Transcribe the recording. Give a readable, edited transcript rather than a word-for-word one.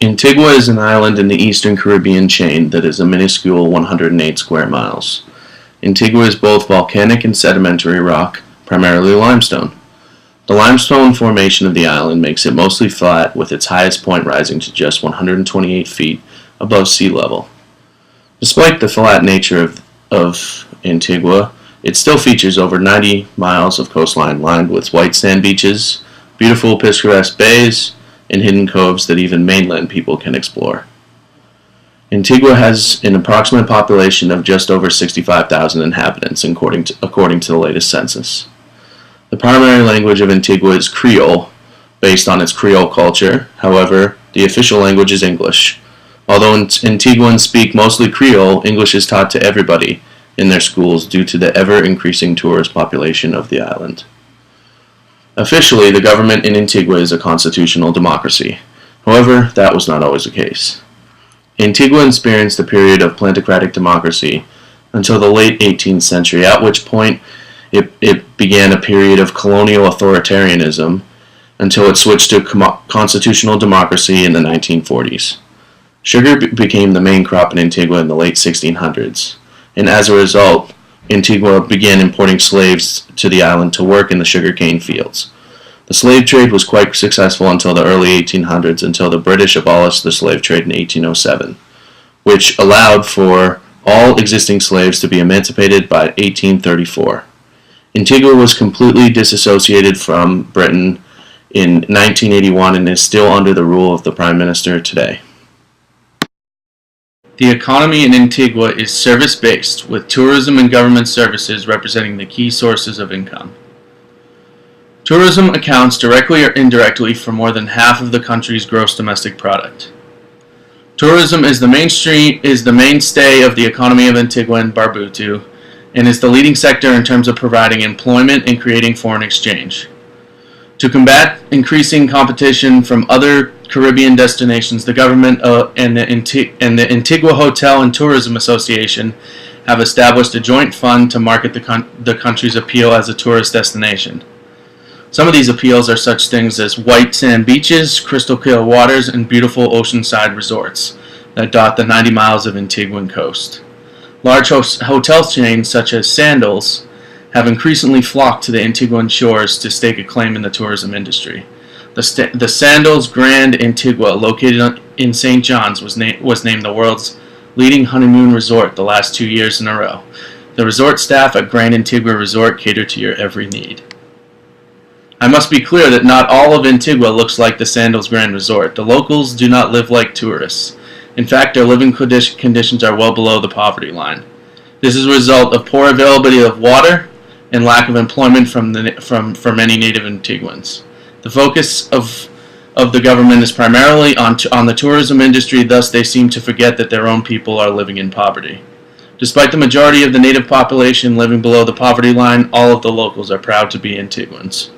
Antigua is an island in the eastern Caribbean chain that is a minuscule 108 square miles. Antigua is both volcanic and sedimentary rock, primarily limestone. The limestone formation of the island makes it mostly flat, with its highest point rising to just 128 feet above sea level. Despite the flat nature of Antigua, it still features over 90 miles of coastline lined with white sand beaches, beautiful picturesque bays, and hidden coves that even mainland people can explore. Antigua has an approximate population of just over 65,000 inhabitants, according to the latest census. The primary language of Antigua is Creole, based on its Creole culture. However, the official language is English. Although Antiguans speak mostly Creole, English is taught to everybody in their schools due to the ever-increasing tourist population of the island. Officially, the government in Antigua is a constitutional democracy. However, that was not always the case. Antigua experienced a period of plantocratic democracy until the late 18th century, at which point it began a period of colonial authoritarianism until it switched to constitutional democracy in the 1940s. Sugar became the main crop in Antigua in the late 1600s, and as a result, Antigua began importing slaves to the island to work in the sugarcane fields. The slave trade was quite successful until the early 1800s, until the British abolished the slave trade in 1807, which allowed for all existing slaves to be emancipated by 1834. Antigua was completely disassociated from Britain in 1981 and is still under the rule of the Prime Minister today. The economy in Antigua is service-based, with tourism and government services representing the key sources of income. Tourism accounts directly or indirectly for more than half of the country's gross domestic product. Tourism is the mainstay of the economy of Antigua and Barbuda, and is the leading sector in terms of providing employment and creating foreign exchange. To combat increasing competition from other Caribbean destinations, the government and the Antigua Hotel and Tourism Association have established a joint fund to market the country's appeal as a tourist destination. Some of these appeals are such things as white sand beaches, crystal clear waters, and beautiful oceanside resorts that dot the 90 miles of Antiguan coast. Large hotel chains such as Sandals have increasingly flocked to the Antiguan shores to stake a claim in the tourism industry. The Sandals Grand Antigua, located in St. John's, was named the world's leading honeymoon resort the last 2 years in a row. The resort staff at Grand Antigua Resort cater to your every need. I must be clear that not all of Antigua looks like the Sandals Grand Resort. The locals do not live like tourists. In fact, their living conditions are well below the poverty line. This is a result of poor availability of water and lack of employment for many native Antiguans. The focus of the government is primarily on the tourism industry, thus they seem to forget that their own people are living in poverty. Despite the majority of the native population living below the poverty line, all of the locals are proud to be Antiguans.